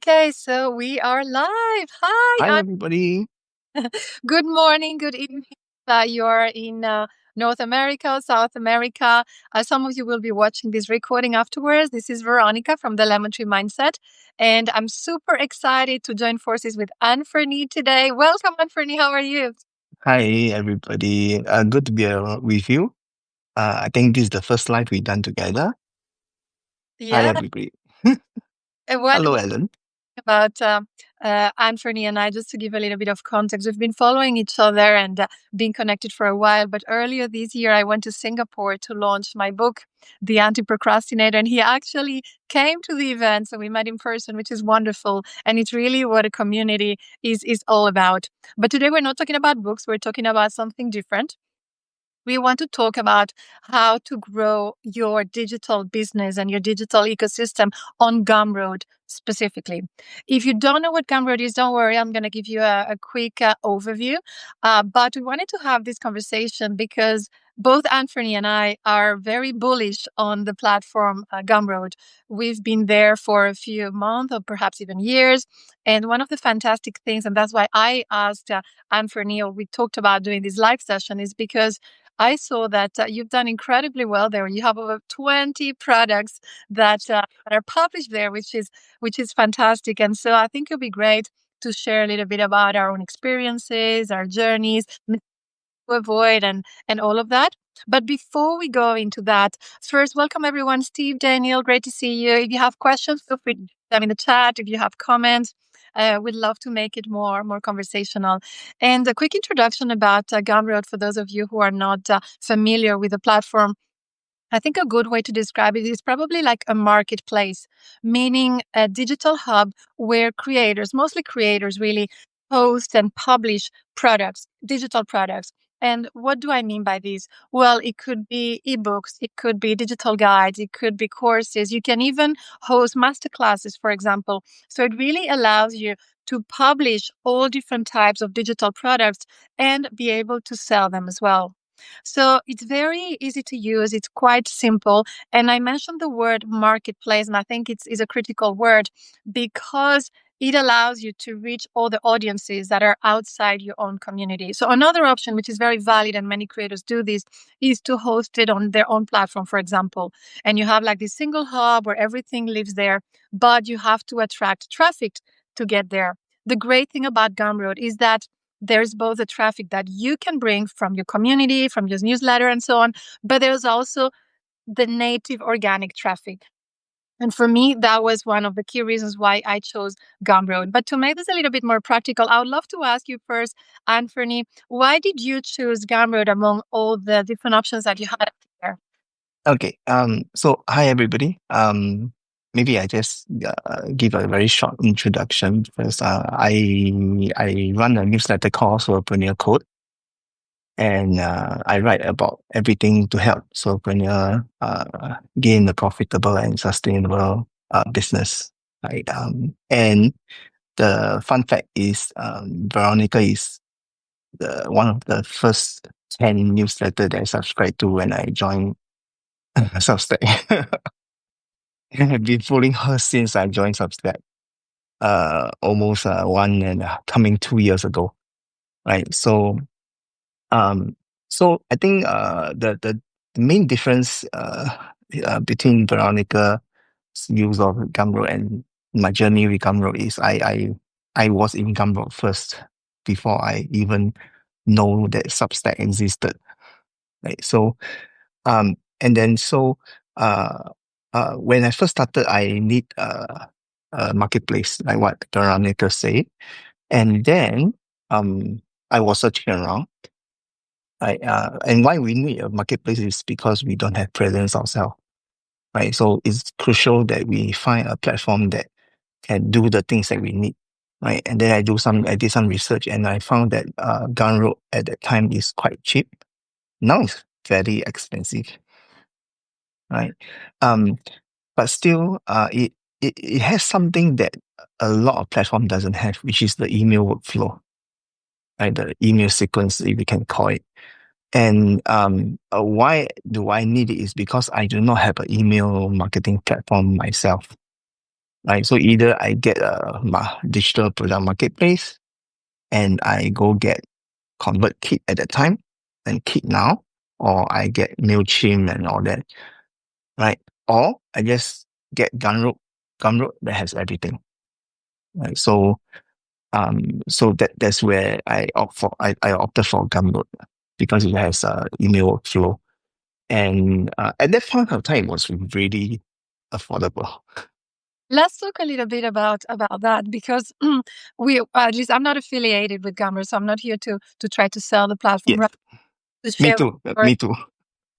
Okay, so we are live. Hi, Hi, everybody. good morning, good evening. You're in North America, South America. Some of you will be watching this recording afterwards. This is Veronica from the Lemon Tree Mindset, and I'm super excited to join forces with Anne-Fernie today. Welcome, Anne-Fernie. How are you? Hi, everybody. Good to be with you. I think this is the first live we've done together. Hi, Yeah. everybody. What Hello, Ellen. about Anthony and I, just to give a little bit of context. We've been following each other and been connected for a while. But earlier this year, I went to Singapore to launch my book, The Anti-Procrastinator, and he actually came to the event. So we met in person, which is wonderful. And it's really what a community is all about. But today, we're not talking about books. We're talking about something different. We want to talk about how to grow your digital business and your digital ecosystem on Gumroad specifically. If you don't know what Gumroad is, don't worry, I'm going to give you a quick overview. But we wanted to have this conversation because both Anthony and I are very bullish on the platform Gumroad. We've been there for a few months or perhaps even years. And one of the fantastic things, and that's why I asked Anthony, or we talked about doing this live session, is because I saw that you've done incredibly well there. You have over 20 products that are published there, which is fantastic. And so I think it'll be great to share a little bit about our own experiences, our journeys, to avoid, and all of that. But before we go into that, first, welcome everyone. Steve, Daniel, great to see you. If you have questions, feel free to put them in the chat. If you have comments, we'd love to make it more conversational. And a quick introduction about Gumroad for those of you who are not familiar with the platform. I think a good way to describe it is probably like a marketplace, meaning a digital hub where creators, mostly creators, really post and publish products, digital products. And what do I mean by this? Well, it could be ebooks, it could be digital guides, it could be courses. You can even host masterclasses, for example. So it really allows you to publish all different types of digital products and be able to sell them as well. So it's very easy to use. It's quite simple. And I mentioned the word marketplace, and I think it's a critical word because it allows you to reach all the audiences that are outside your own community. So another option, which is very valid, and many creators do this, is to host it on their own platform, for example. And you have like this single hub where everything lives there, but you have to attract traffic to get there. The great thing about Gumroad is that there's both the traffic that you can bring from your community, from your newsletter, and so on, but there's also the native organic traffic. And for me, that was one of the key reasons why I chose Gumroad. But to make this a little bit more practical, I would love to ask you first, Anthony, why did you choose Gumroad among all the different options that you had there? Okay. So hi, everybody. Maybe I just give a very short introduction first. I run a newsletter called Solopreneur Code, and I write about everything to help solopreneur gain a profitable and sustainable business. Right. And the fun fact is, Veronica is one of the first 10 newsletter that I subscribed to when I joined Substack. I have been following her since I joined Substack, almost coming 2 years ago, right? Um, so I think the main difference between Veronica's use of Gumroad and my journey with Gumroad is I was in Gumroad first before I even know that Substack existed, right? So and then when I first started, I need a marketplace, like what Veronica said, and then I was searching around. And why we need a marketplace is because we don't have presence ourselves, right? So it's crucial that we find a platform that can do the things that we need, right? And then I did some research, and I found that Gumroad at that time is quite cheap. Now it's very expensive, right? But still, it has something that a lot of platform doesn't have, which is the email workflow, right? The email sequence, if we can call it. And why do I need it is because I do not have an email marketing platform myself, right? So either I get a digital product marketplace and I go get ConvertKit at that time and Kit now, or I get MailChimp and all that, right? Or I just get Gumroad that has everything, right? So that's where I opted for Gumroad because it has email workflow, and at that point of time it was really affordable. Let's talk a little bit about that because we at least I'm not affiliated with Gumroad, so I'm not here to try to sell the platform, Yes, right? To me share too. Me too.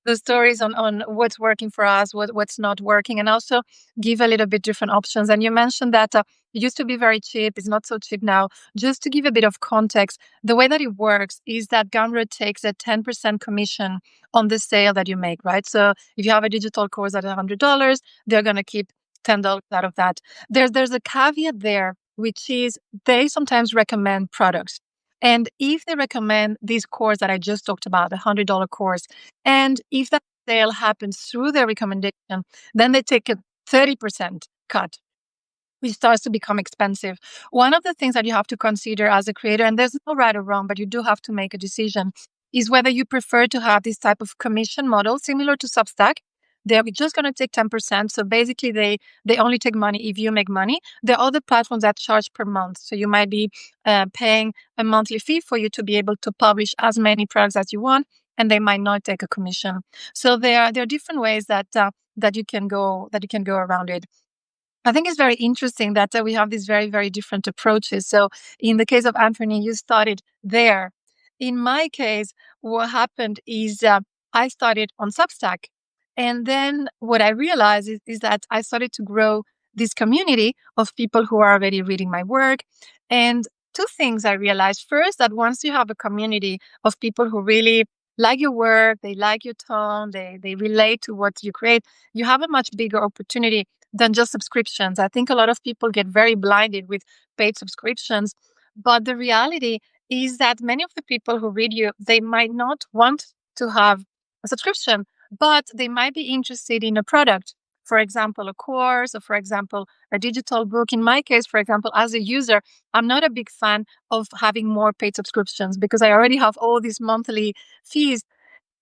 the stories on what's working for us, what's not working, and also give a little bit different options. And you mentioned that it used to be very cheap, it's not so cheap now. Just to give a bit of context, the way that it works is that Gumroad takes a 10% commission on the sale that you make, right? So if you have a digital course at $100, they're going to keep $10 out of that. There's a caveat there, which is they sometimes recommend products. And if they recommend this course that I just talked about, the $100 course, and if that sale happens through their recommendation, then they take a 30% cut, which starts to become expensive. One of the things that you have to consider as a creator, and there's no right or wrong, but you do have to make a decision, is whether you prefer to have this type of commission model similar to Substack. They're just going to take 10%. So basically, they only take money if you make money. There are other platforms that charge per month. So you might be paying a monthly fee for you to be able to publish as many products as you want, and they might not take a commission. So there are different ways that you can go around it. I think it's very interesting that we have these very, very different approaches. So, in the case of Anthony, you started there. In my case, what happened is I started on Substack. And then what I realized is that I started to grow this community of people who are already reading my work. And two things I realized. First, that once you have a community of people who really like your work, they like your tone, they relate to what you create, you have a much bigger opportunity than just subscriptions. I think a lot of people get very blinded with paid subscriptions. But the reality is that many of the people who read you, they might not want to have a subscription, but they might be interested in a product. For example, a course, or for example, a digital book. In my case, for example, as a user, I'm not a big fan of having more paid subscriptions because I already have all these monthly fees.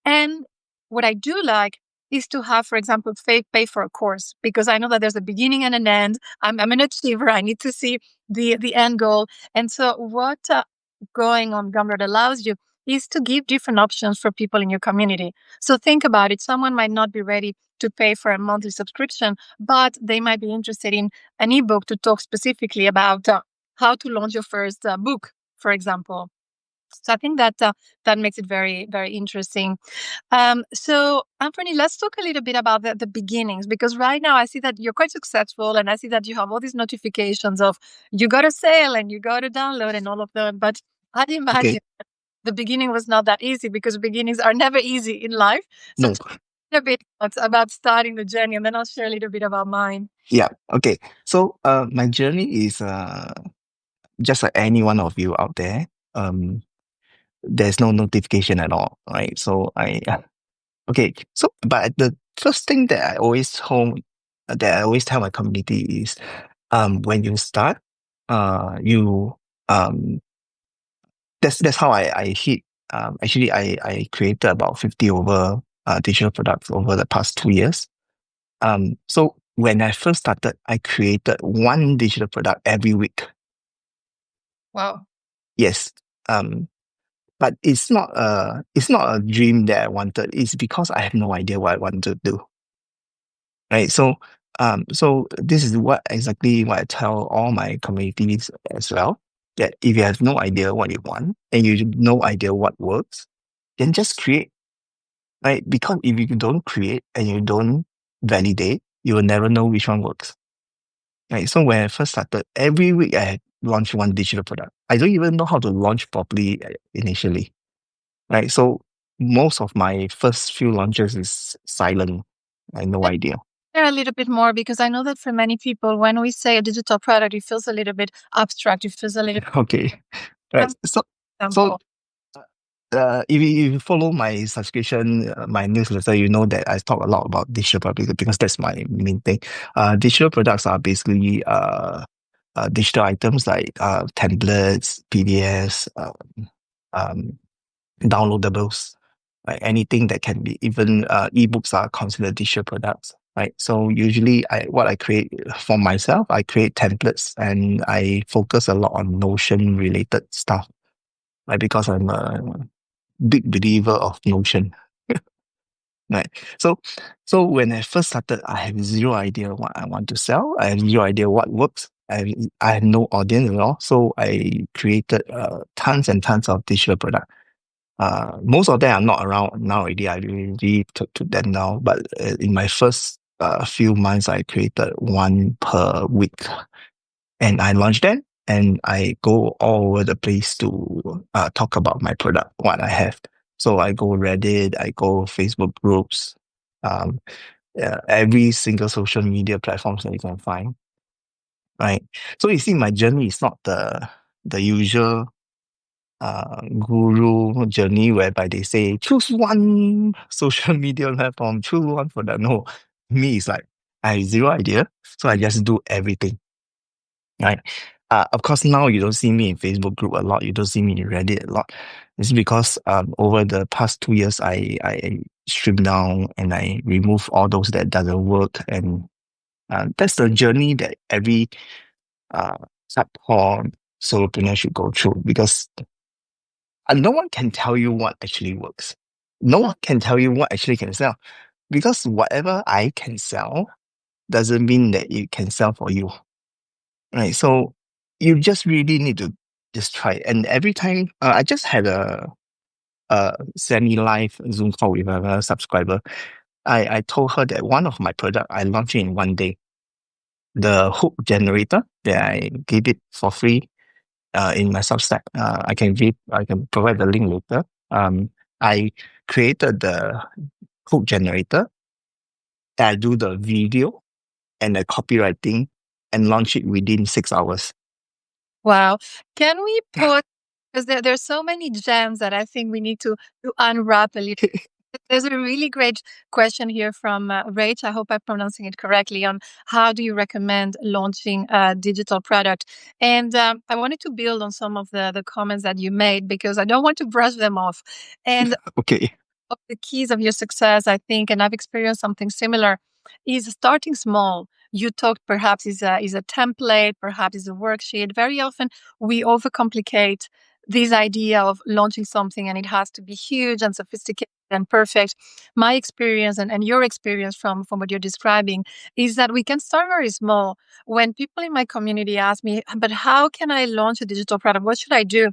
And what I do like is to have, for example, pay for a course because I know that there's a beginning and an end. I'm an achiever. I need to see the end goal. And so what going on Gumroad allows you is to give different options for people in your community. So think about it. Someone might not be ready to pay for a monthly subscription, but they might be interested in an ebook to talk specifically about how to launch your first book, for example. So I think that that makes it very, very interesting. So, Anthony, let's talk a little bit about the beginnings, because right now I see that you're quite successful and I see that you have all these notifications of you got a sale and you got a download and all of that. But I'd Okay, imagine the beginning was not that easy because beginnings are never easy in life. So, no, tell me a bit about starting the journey, and then I'll share a little bit about mine. yeah, okay. So my journey is just like any one of you out there. Um, there's no notification at all, right? So okay. So, but the first thing that I always tell my community is, when you start, you that's how I hit. Actually, I created about 50 over digital products over the past 2 years. So when I first started, I created one digital product every week. Wow. Yes. Um, but it's not a dream that I wanted. It's because I have no idea what I want to do. Right. So this is exactly what I tell all my communities as well. That if you have no idea what you want and you have no idea what works, then just create. Right. Because if you don't create and you don't validate, you will never know which one works. Right. So when I first started, every week I had launched one digital product. I don't even know how to launch properly initially. Right. So most of my first few launches is silent. I have no idea. Share a little bit more, because I know that for many people, when we say a digital product, it feels a little bit abstract. It feels a little Okay. Right. bit So example. if you follow my subscription, my newsletter, you know that I talk a lot about digital products because that's my main thing. Digital products are basically digital items like templates, PDFs, um, downloadables, like anything that can be even ebooks are considered digital products. Right. So usually what I create for myself, I create templates and I focus a lot on Notion related stuff. Like because I'm a big believer of Notion. Right. So when I first started, I have zero idea what I want to sell. I have zero idea what works. I have no audience at all. So I created tons and tons of digital products. Most of them are not around now already. I really took them down. But in my first few months, I created one per week, and I launched them. And I go all over the place to talk about my product, what I have. So I go Reddit, I go Facebook groups, um, every single social media platforms that you can find. Right. So you see, my journey is not the usual guru journey whereby they say choose one social media platform, choose one for that. No, me is like I have zero idea, so I just do everything. Right. Of course, now you don't see me in Facebook group a lot. You don't see me in Reddit a lot. It's because over the past 2 years, I stream down and I remove all those that doesn't work, and that's the journey that every uh hardcore solopreneur should go through because no one can tell you what actually works. No one can tell you what actually can sell because whatever I can sell doesn't mean that it can sell for you. Right. So you just really need to just try it. And every time I just had a semi-live Zoom call with a subscriber. I told her that one of my product I launched it in one day. The hook generator that I gave it for free in my Substack. I can provide the link later. I created the hook generator. I do the video and the copywriting and launch it within 6 hours. Wow. Can we Yeah. put, because there's so many gems that I think we need to unwrap a little. There's a really great question here from Rach. I hope I'm pronouncing it correctly on how do you recommend launching a digital product? And I wanted to build on some of the comments that you made because I don't want to brush them off. And Okay. of the keys of your success, I think, and I've experienced something similar, is starting small. You talked perhaps is a template, perhaps is a worksheet. Very often we overcomplicate this idea of launching something and it has to be huge and sophisticated and perfect. My experience and your experience from what you're describing is that we can start very small. When people in my community ask me, but how can I launch a digital product? What should I do?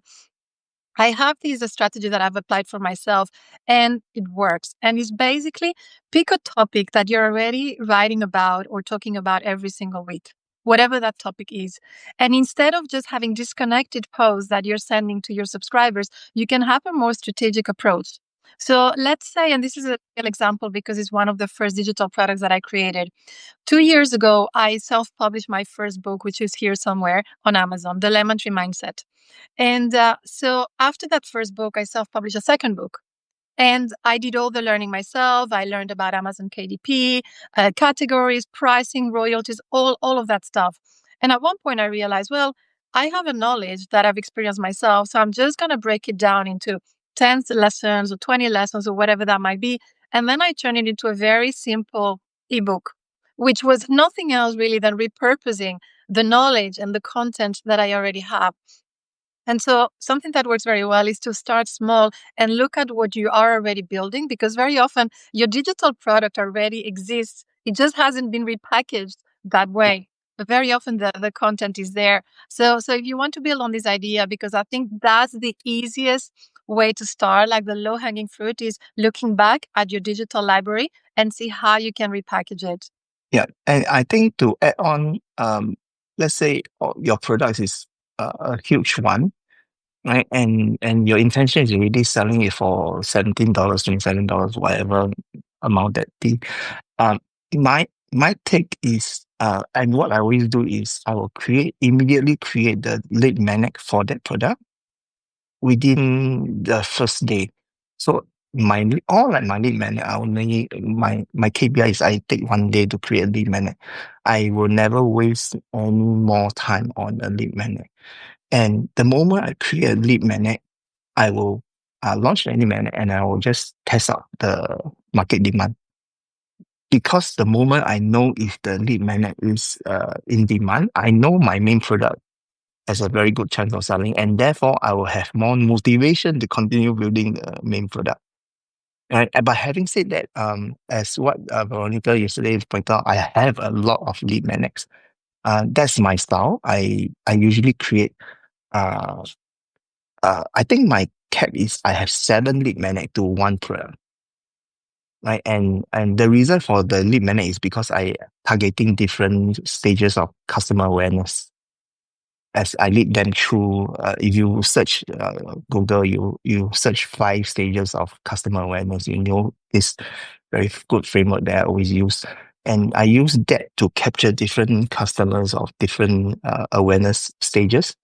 I have this a strategy that I've applied for myself and it works. And it's basically pick a topic that you're already writing about or talking about every single week, whatever that topic is. And instead of just having disconnected posts that you're sending to your subscribers, you can have a more strategic approach. So let's say, and this is a real example because it's one of the first digital products that I created. 2 years ago, I self published my first book, which is here somewhere on Amazon, The Lemon Tree Mindset. And so after that first book, I self published a second book. And I did all the learning myself. I learned about Amazon KDP, categories, pricing, royalties, all of that stuff. And at one point, I realized, well, I have a knowledge that I've experienced myself. So I'm just going to break it down into 10 lessons or 20 lessons or whatever that might be. And then I turned it into a very simple ebook, which was nothing else really than repurposing the knowledge and the content that I already have. And so something that works very well is to start small and look at what you are already building because very often your digital product already exists. It just hasn't been repackaged that way. But very often the content is there. So if you want to build on this idea, because I think that's the easiest way to start, like the low-hanging fruit is looking back at your digital library and see how you can repackage it. Yeah, and I think to add on, let's say your product is a huge one, right? And your intention is really selling it for $17, $27, whatever amount that the um my take is and what I always do is I will immediately create the lead magnet for that product. within the first day. So all like my lead magnet, I only my KPI is I take 1 day to create a lead magnet. I will never waste any more time on a lead magnet. And the moment I create a lead magnet, I will launch the lead magnet and I will just test out the market demand. Because the moment I know if the lead magnet is in demand, I know my main product has a very good chance of selling, and therefore I will have more motivation to continue building the main product. Right? But having said that, as what Veronica yesterday pointed out, I have a lot of lead magnets. That's my style. I usually create. Uh, I think my cap is I have 7 lead magnet to one product. Right, and the reason for the lead magnet is because I targeting different stages of customer awareness as I lead them through. If you search Google, you search 5 stages of customer awareness. You know this very good framework that I always use, and I use that to capture different customers of different awareness stages,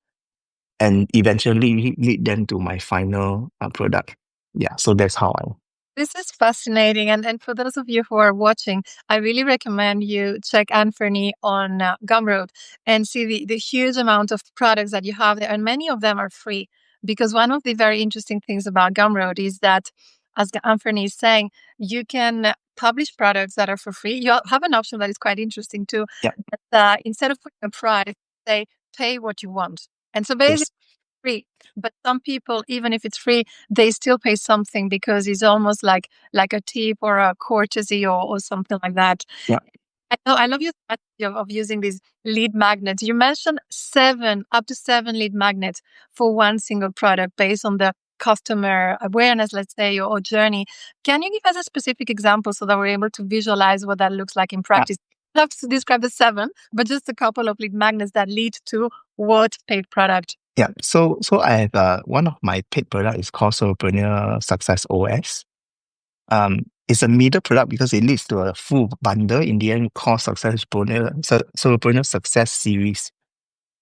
and eventually lead them to my final product. Yeah, so that's how I. This is fascinating. And for those of you who are watching, I really recommend you check Anthony on Gumroad and see the huge amount of products that you have there. And many of them are free because one of the very interesting things about Gumroad is that, as Anthony is saying, you can publish products that are for free. You have an option that is quite interesting too. Yeah. That, instead of putting a price, say, pay what you want. And so basically, Yes. free. But some people, even if it's free, they still pay something because it's almost like a tip or a courtesy or something like that. Yeah. I love your strategy of using these lead magnets. You mentioned up to seven lead magnets for one single product based on the customer awareness, let's say, or journey. Can you give us a specific example so that we're able to visualize what that looks like in practice? You have to describe the seven, but just a couple of lead magnets that lead to what paid product. Yeah, so I have one of my paid product is called Solopreneur Success OS. It's a middle product because it leads to a full bundle in the end called Solopreneur Success Series.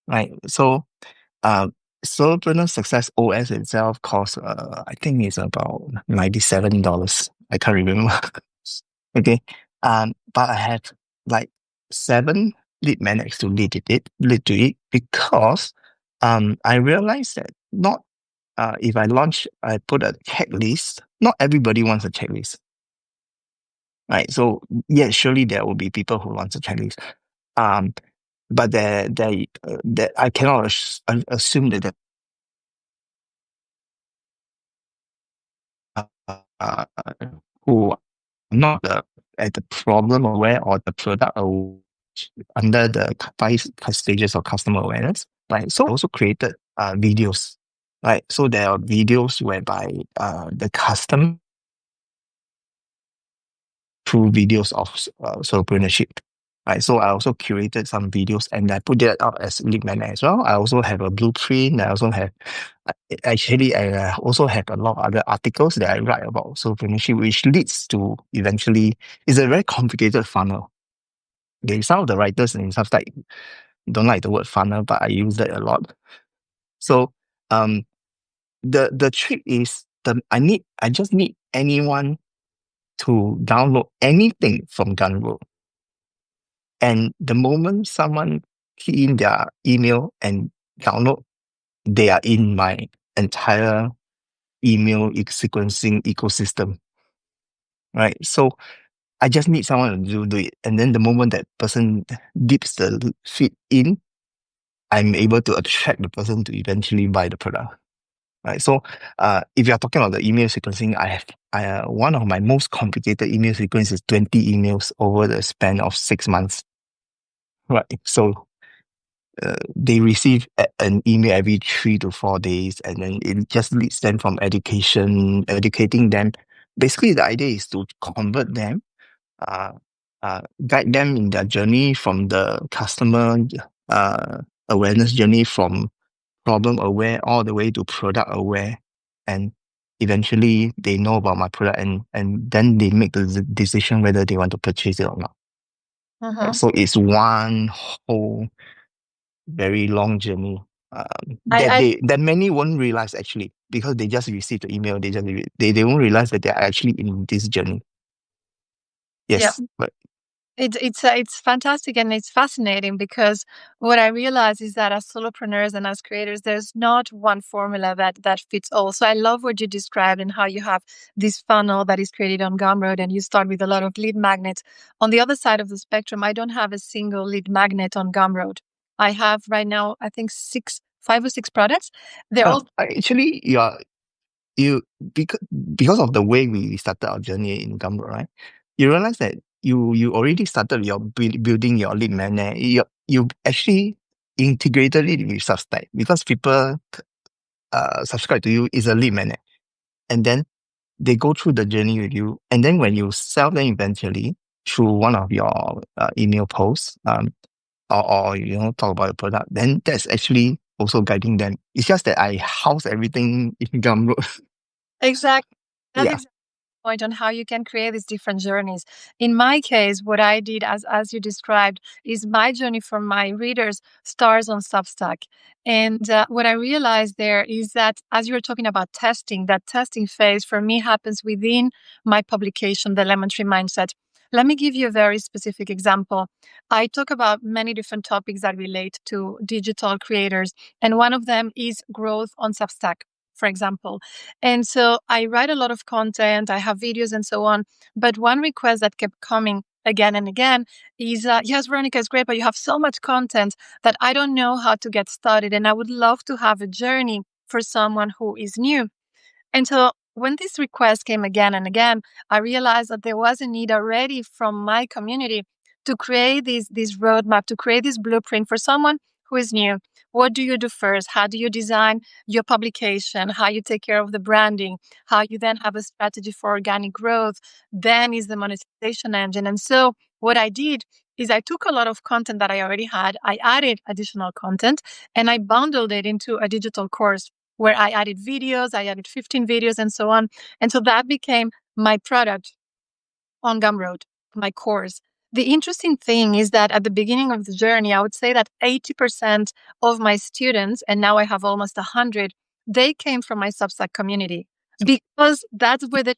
Right. So Solopreneur Success OS itself costs I think it's about $97. I can't remember. Okay. But I have like 7 lead magnets to lead to it because I realized that not if I put a checklist, not everybody wants a checklist. Right. So yeah, surely there will be people who want a checklist. But there I cannot assume that uh, who are not at the problem aware or the product under the 5 stages of customer awareness. Right. So I also created videos. Right. So there are videos whereby the customer through videos of solopreneurship. Right, so I also curated some videos and I put that out as lead magnet as well. I also have a blueprint. I also have, actually, I also have a lot of other articles that I write about solopreneurship, which leads to eventually, it's a very complicated funnel. Okay, some of the writers and stuff like don't like the word funnel, but I use that a lot. So, the trick is I just need anyone to download anything from Gumroad. And the moment someone key in their email and download, they are in my entire email sequencing ecosystem. Right. So I just need someone to do it. And then the moment that person dips the feed in, I'm able to attract the person to eventually buy the product. Right. So if you're talking about the email sequencing, one of my most complicated email sequence is 20 emails over the span of 6 months. Right. So they receive an email every 3 to 4 days, and then it just leads them from educating them. Basically, the idea is to convert them, uh, guide them in their journey from the customer awareness journey from problem aware all the way to product aware, and eventually they know about my product, and then they make the decision whether they want to purchase it or not. Uh-huh. So it's one whole very long journey. That I that many won't realize actually because they just receive the email. They won't realize that they are actually in this journey. yeah. Yes, but It's fantastic and it's fascinating because what I realize is that as solopreneurs and as creators, there's not one formula that fits all. So I love what you described and how you have this funnel that is created on Gumroad and you start with a lot of lead magnets. On the other side of the spectrum, I don't have a single lead magnet on Gumroad. I have right now, I think five or six products. They're all actually, you because because of the way we started our journey in Gumroad, right? You realize that you already started your building your lead magnet. You actually integrated it with Substack because people subscribe to you is a lead magnet, and then they go through the journey with you, and then when you sell them eventually through one of your email posts, or talk about your product, then that's actually also guiding them. It's just that I house everything in Gumroad. exactly. That's Yeah. exactly point on how you can create these different journeys. In my case, what I did, as you described, is my journey for my readers starts on Substack. And what I realized there is that as you were talking about testing, that testing phase for me happens within my publication, The Lemon Tree Mindset. Let me give you a very specific example. I talk about many different topics that relate to digital creators, and one of them is growth on Substack, for example. And so I write a lot of content, I have videos and so on. But one request that kept coming again and again is yes, Veronica, is great, but you have so much content that I don't know how to get started. And I would love to have a journey for someone who is new. And so when this request came again and again, I realized that there was a need already from my community to create this roadmap, to create this blueprint for someone who is new. What do you do first? How do you design your publication? How you take care of the branding? How you then have a strategy for organic growth? Then is the monetization engine. And so what I did is I took a lot of content that I already had, I added additional content, and I bundled it into a digital course where I added videos, I added 15 videos and so on. And so that became my product on Gumroad, my course. The interesting thing is that at the beginning of the journey, I would say that 80% of my students, and now I have almost 100, they came from my Substack community because that's where they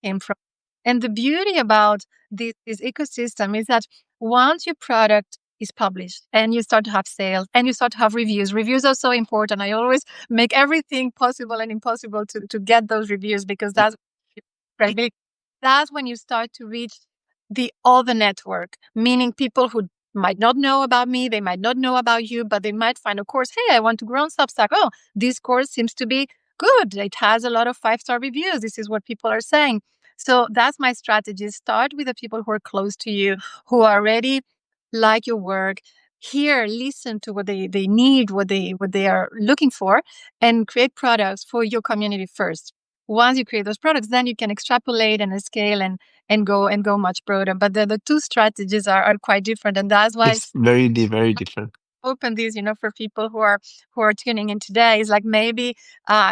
came from. And the beauty about this ecosystem is that once your product is published and you start to have sales and you start to have reviews are so important. I always make everything possible and impossible to get those reviews because that's right. That's when you start to reach the other network, meaning people who might not know about me, they might not know about you, but they might find a course. Hey, I want to grow on Substack. Oh, this course seems to be good. It has a lot of 5-star reviews. This is what people are saying. So that's my strategy. Start with the people who are close to you, who already like your work. Hear, listen to what they need, what they are looking for, and create products for your community first. Once you create those products, then you can extrapolate and scale and go much broader. But the two strategies are quite different, and that's why It's very different. open these, for people who are tuning in today. Is like maybe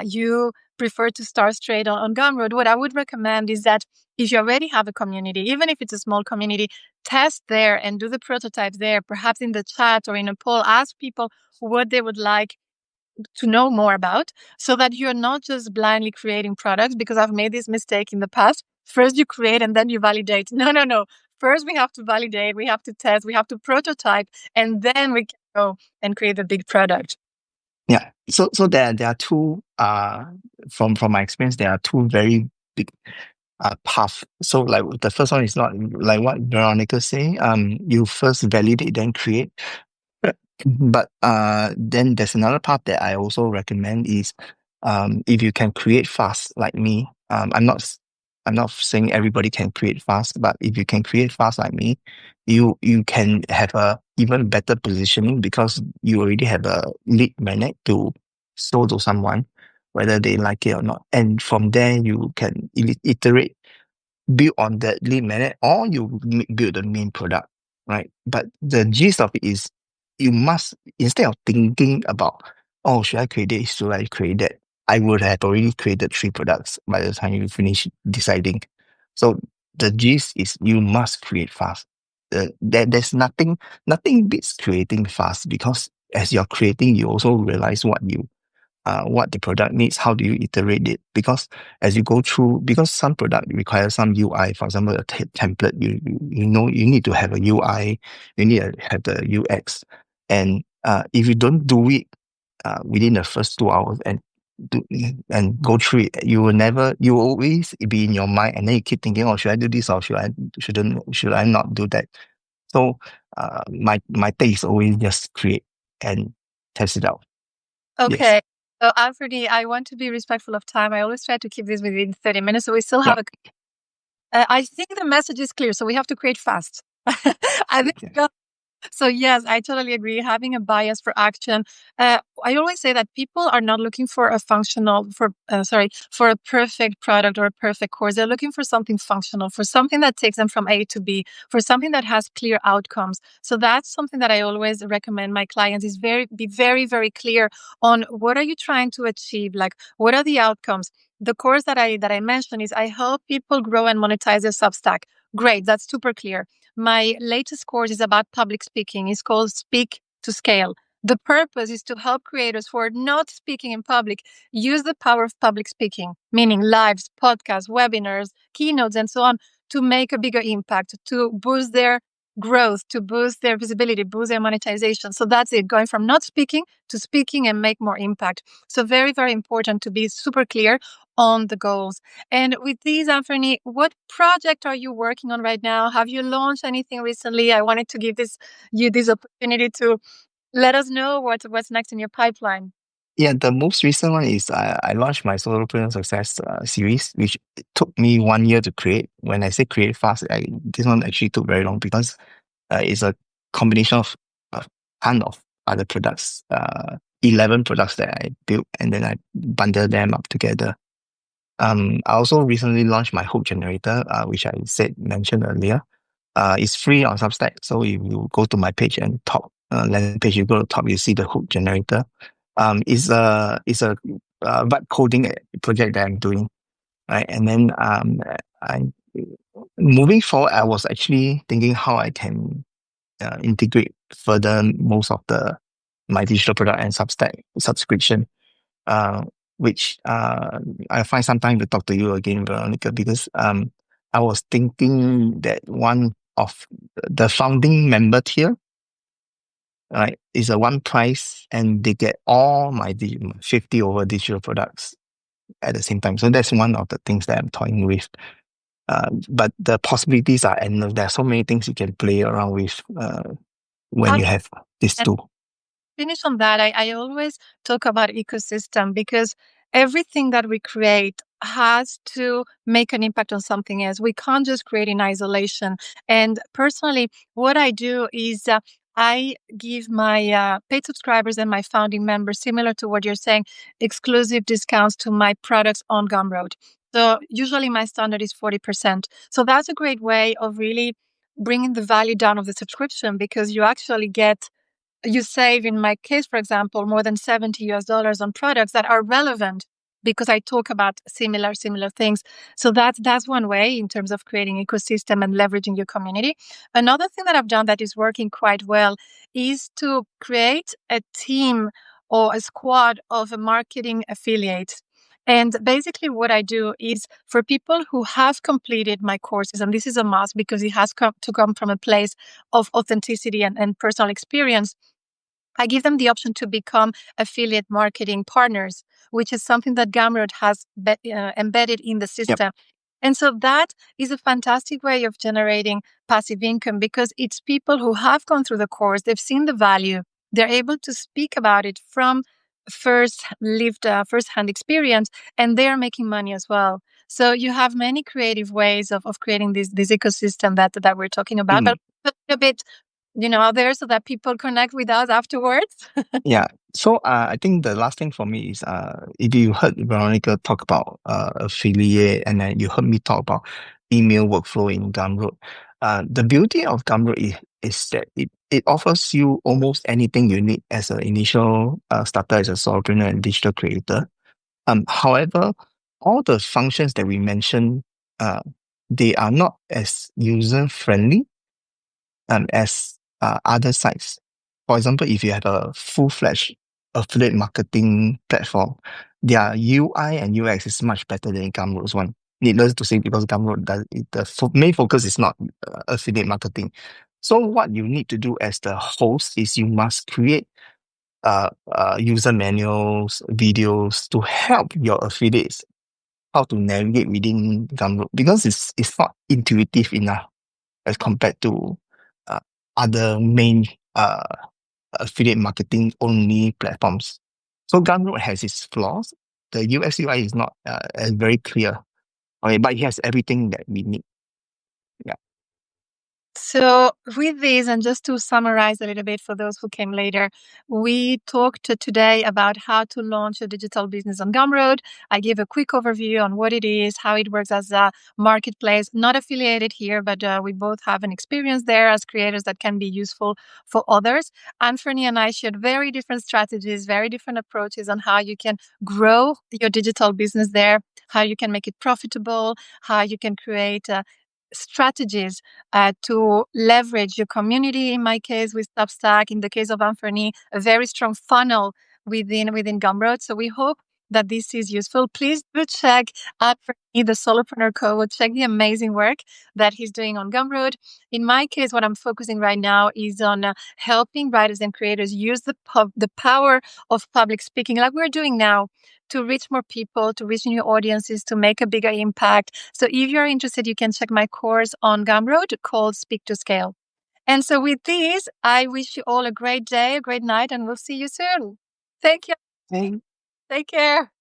you prefer to start straight on Gumroad. What I would recommend is that if you already have a community, even if it's a small community, test there and do the prototype there, perhaps in the chat or in a poll, ask people what they would like to know more about so that you're not just blindly creating products, because I've made this mistake in the past. First you create and then you validate. No, no, no. First we have to validate, we have to test, we have to prototype, and then we can go and create a big product. Yeah. So there are two from my experience, there are two very big path. So like the first one is not like what Veronica say. You first validate then create. But then there's another part that I also recommend is if you can create fast like me. I'm not saying everybody can create fast, but if you can create fast like me, you can have a even better positioning because you already have a lead magnet to show to someone whether they like it or not. And from there you can iterate, build on that lead magnet, or you build the main product, right? But the gist of it is you must, instead of thinking about, oh, should I create this? Should I create that? I would have already created 3 products by the time you finish deciding. So the gist is you must create fast. There's nothing beats creating fast because as you're creating, you also realize what the product needs, how do you iterate it? Because as you go through, because some product requires some UI, for example, a template, you know, you need to have a UI, you need to have the UX. And if you don't do it within the first 2 hours do, and go through it, you will always be in your mind, and then you keep thinking, oh, should I do this or should I not do that? So my take is always just create and test it out. Yes. Okay. So, Anthony, I want to be respectful of time. I always try to keep this within 30 minutes. So we still have Yep. a. I think the message is clear. So we have to create fast. I think Yeah. so. Yes, I totally agree. Having a bias for action. I always say that people are not looking for a for a perfect product or a perfect course. They're looking for something functional, for something that takes them from A to B, for something that has clear outcomes. So that's something that I always recommend my clients is be very, very clear on what are you trying to achieve? Like, what are the outcomes? The course that I mentioned is I help people grow and monetize their Substack. Great, that's super clear. My latest course is about public speaking. It's called Speak to Scale. The purpose is to help creators who are not speaking in public use the power of public speaking, meaning lives, podcasts, webinars, keynotes, and so on, to make a bigger impact, to boost their growth, to boost their visibility, boost their monetization. So that's it, going from not speaking to speaking and make more impact. So very, very important to be super clear on the goals. And with these, Anthony, what project are you working on right now? Have you launched anything recently? I wanted to give you this opportunity to let us know what's next in your pipeline. Yeah, the most recent one is I launched my Solopreneur Success series, which it took me 1 year to create. When I say create fast, this one actually took very long because it's a combination of a ton of other products, 11 products that I built, and then I bundle them up together. I also recently launched my hook generator, which I mentioned earlier. It's free on Substack. So if you go to my page and top landing page, you go to top, you see the hook generator. It's a vibe coding project that I'm doing, right? And then I moving forward, I was actually thinking how I can integrate further most of the my digital product and Substack subscription, uh, which I find some time to talk to you again, Veronica, because I was thinking that one of the founding member tier, right, is a one price, and they get all my 50 over digital products at the same time. So that's one of the things that I'm toying with. But the possibilities are endless. There are so many things you can play around with when you have this tool. Finish on that, I always talk about ecosystem because everything that we create has to make an impact on something else. We can't just create in isolation. And personally, what I do is I give my paid subscribers and my founding members, similar to what you're saying, exclusive discounts to my products on Gumroad. So usually my standard is 40%. So that's a great way of really bringing the value down of the subscription because you save, in my case, for example, more than $70 on products that are relevant because I talk about similar things. So that's one way in terms of creating ecosystem and leveraging your community. Another thing that I've done that is working quite well is to create a team or a squad of marketing affiliates. And basically, what I do is for people who have completed my courses, and this is a must because it has to come from a place of authenticity and personal experience. I give them the option to become affiliate marketing partners, which is something that Gumroad has embedded in the Yep. system. And so that is a fantastic way of generating passive income because it's people who have gone through the course, they've seen the value, they're able to speak about it from first-hand experience, and they're making money as well. So you have many creative ways of creating this ecosystem that we're talking about, Mm. but a bit out there so that people connect with us afterwards. Yeah. So I think the last thing for me is if you heard Veronica talk about affiliate, and then you heard me talk about email workflow in Gumroad. The beauty of Gumroad is that it offers you almost anything you need as an initial starter as a solopreneur and digital creator. However, all the functions that we mentioned, they are not as user friendly as other sites. For example, if you have a full-fledged affiliate marketing platform, their UI and UX is much better than Gumroad's one. Needless to say, because Gumroad does main focus is not affiliate marketing. So what you need to do as the host is you must create user manuals, videos to help your affiliates how to navigate within Gumroad because it's not intuitive enough as compared to uh, other main affiliate marketing only platforms. So Gumroad has its flaws. The UX UI is not as very clear. Okay, but it has everything that we need. Yeah. So, with this, and just to summarize a little bit for those who came later, we talked today about how to launch a digital business on Gumroad. I gave a quick overview on what it is, how it works as a marketplace, not affiliated here, but we both have an experience there as creators that can be useful for others. Anthony and I shared very different strategies, very different approaches on how you can grow your digital business there, how you can make it profitable, how you can create strategies to leverage your community. In my case, with Substack. In the case of Anthony, a very strong funnel within Gumroad. So we hope that this is useful. Please do check out for me, the Solopreneur Code. Check the amazing work that he's doing on Gumroad. In my case, what I'm focusing right now is on helping writers and creators use the power of public speaking, like we're doing now, to reach more people, to reach new audiences, to make a bigger impact. So if you're interested, you can check my course on Gumroad called Speak to Scale. And so with this, I wish you all a great day, a great night, and we'll see you soon. Thank you. Thank Take care.